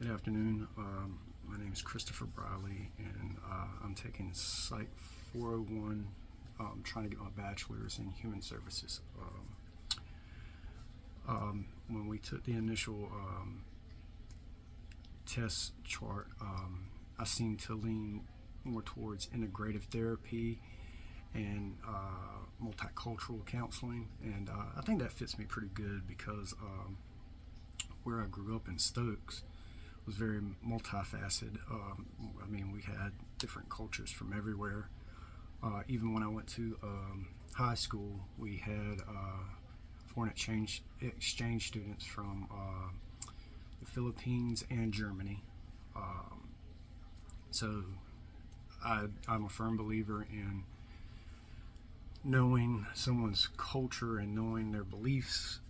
Good afternoon. My name is Christopher Briley, and I'm taking Psych 401, trying to get my bachelor's in human services. When we took the initial test chart, I seemed to lean more towards integrative therapy and multicultural counseling, and I think that fits me pretty good because where I grew up in Stokes was very multifaceted. We had different cultures from everywhere. Even when I went to high school, we had foreign exchange students from the Philippines and Germany. So I'm a firm believer in knowing someone's culture and knowing their beliefs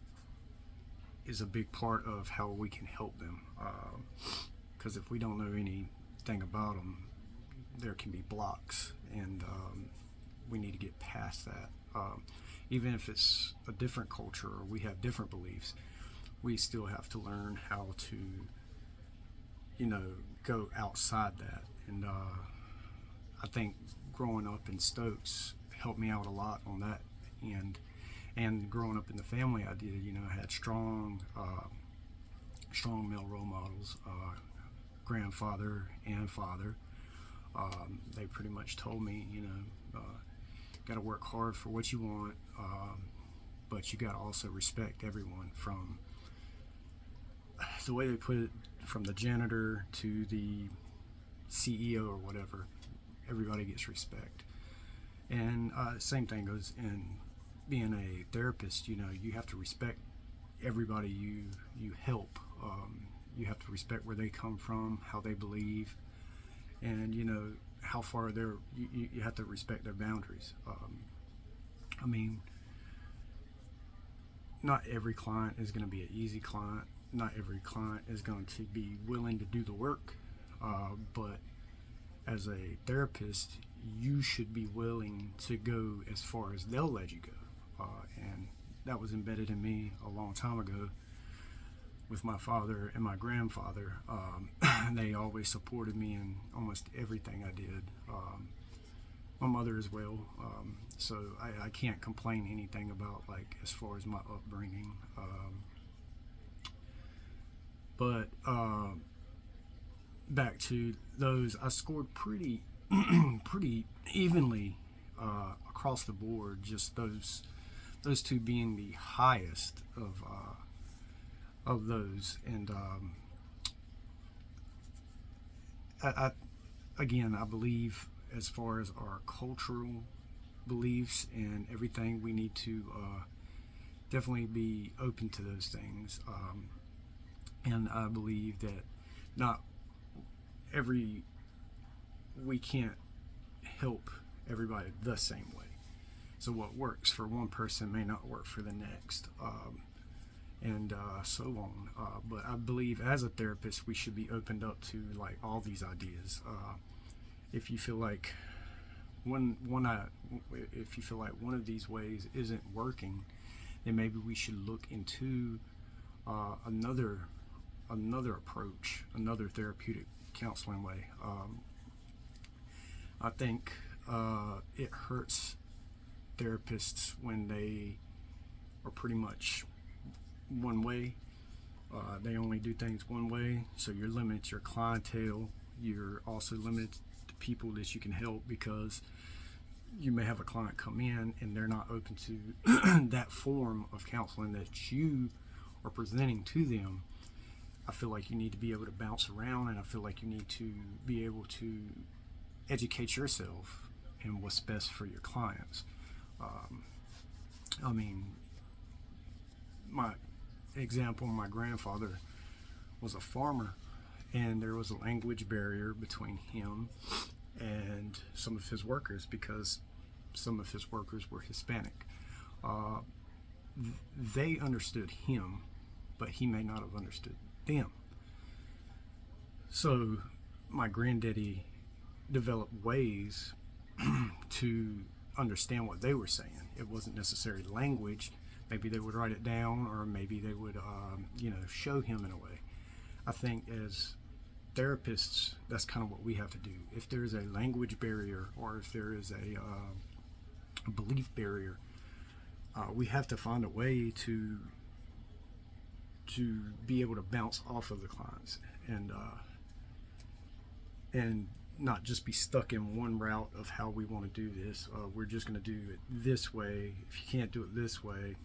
is a big part of how we can help them. Because if we don't know anything about them, there can be blocks, and we need to get past that. Even if it's a different culture or we have different beliefs, we still have to learn how to, go outside that. And I think growing up in Stokes helped me out a lot on that end. And growing up in the family I did, I had strong male role models, grandfather and father. They pretty much told me, got to work hard for what you want, but you got to also respect everyone, from the way they put it, from the janitor to the CEO or whatever. Everybody gets respect. And same thing goes in being a therapist. You have to respect everybody you help. You have to respect where they come from, how they believe, and how far you have to respect their boundaries. Not every client is going to be an easy client. Not every client is going to be willing to do the work, but as a therapist, you should be willing to go as far as they'll let you go. And that was embedded in me a long time ago with my father and my grandfather. They always supported me in almost everything I did. My mother as well. So I can't complain anything about, like, as far as my upbringing. But back to those, I scored pretty pretty evenly across the board. Just those two being the highest of those. And I believe, as far as our cultural beliefs and everything, we need to definitely be open to those things. And I believe that not we can't help everybody the same way. So what works for one person may not work for the next, and so on. But I believe, as a therapist, we should be opened up to, like, all these ideas. If you feel like if you feel like one of these ways isn't working, then maybe we should look into another approach, another therapeutic counseling way. I think it hurts therapists when they are pretty much one way. They only do things one way, so you're limited to your clientele. You're also limited to people that you can help, because you may have a client come in and they're not open to that form of counseling that you are presenting to them. I feel like you need to be able to bounce around, and I feel like you need to be able to educate yourself in what's best for your clients. My example, my grandfather was a farmer, and there was a language barrier between him and some of his workers, because some of his workers were Hispanic. They understood him, but he may not have understood them. So my granddaddy developed ways to understand what they were saying. It wasn't necessarily language. Maybe they would write it down, or maybe they would, show him in a way. I think as therapists, that's kind of what we have to do. If there is a language barrier or if there is a belief barrier, we have to find a way to be able to bounce off of the clients and not just be stuck in one route of how we want to do this. We're just going to do it this way. If you can't do it this way,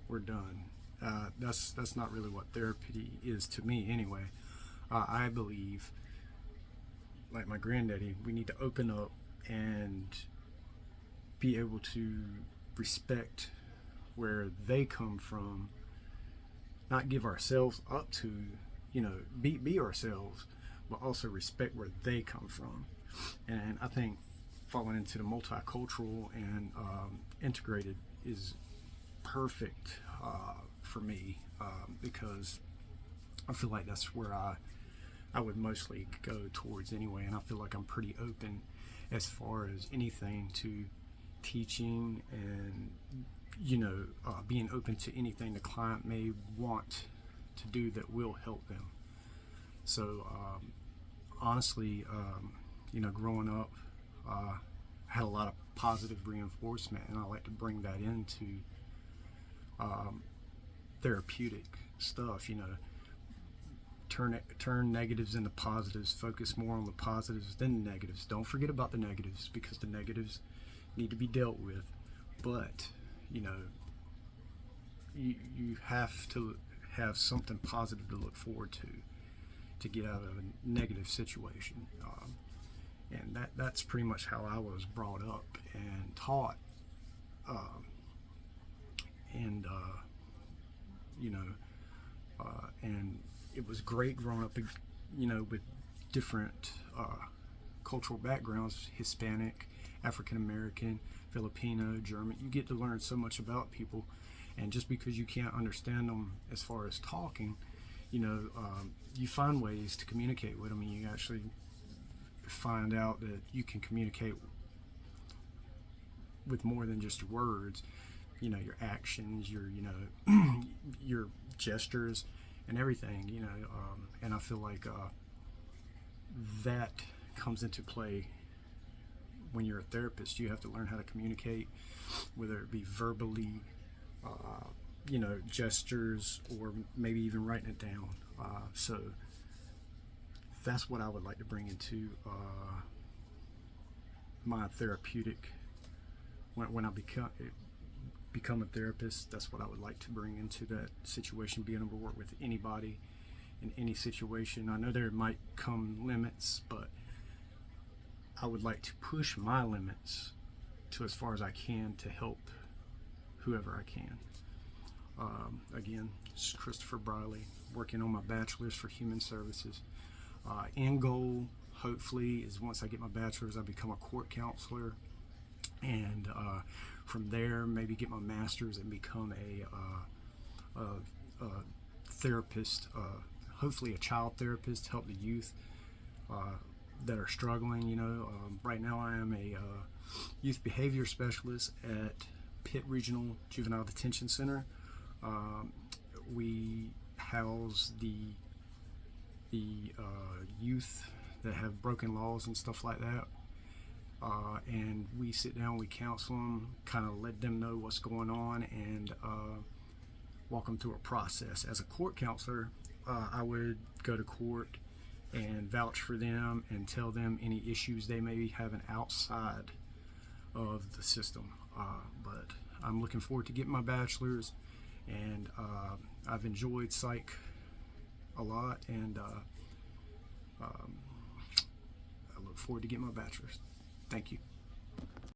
we're done. That's not really what therapy is to me anyway. I believe, like my granddaddy, we need to open up and be able to respect where they come from, not give ourselves up to, be ourselves, but also respect where they come from. And I think falling into the multicultural and integrated is perfect for me, because I feel like that's where I would mostly go towards anyway. And I feel like I'm pretty open as far as anything to teaching and being open to anything the client may want to do that will help them. So honestly, growing up, I had a lot of positive reinforcement, and I like to bring that into therapeutic stuff. Turn negatives into positives, focus more on the positives than the negatives. Don't forget about the negatives, because the negatives need to be dealt with, but you have to have something positive to look forward to get out of a negative situation. And that's pretty much how I was brought up and taught. And it was great growing up, with different cultural backgrounds: Hispanic, African American, Filipino, German. You get to learn so much about people, and just because you can't understand them as far as talking, you find ways to communicate with them, and you actually find out that you can communicate with more than just words. Your actions, your your gestures, and everything. And I feel like that comes into play when you're a therapist. You have to learn how to communicate, whether it be verbally, gestures, or maybe even writing it down. So that's what I would like to bring into my therapeutic. When I become a therapist, that's what I would like to bring into that situation, being able to work with anybody in any situation. I know there might come limits, but I would like to push my limits to as far as I can to help whoever I can. Again, this is Christopher Briley, working on my bachelor's for human services. End goal, hopefully, is once I get my bachelor's, I become a court counselor, and from there, maybe get my master's and become a therapist, hopefully a child therapist, help the youth that are struggling. Right now I am a youth behavior specialist at Pitt Regional Juvenile Detention Center. We house the youth that have broken laws and stuff like that. And we sit down, we counsel them, kind of let them know what's going on, and walk them through a process. As a court counselor, I would go to court and vouch for them and tell them any issues they may be having outside of the system. But I'm looking forward to getting my bachelor's, and I've enjoyed psych a lot, and I look forward to getting my bachelor's. Thank you.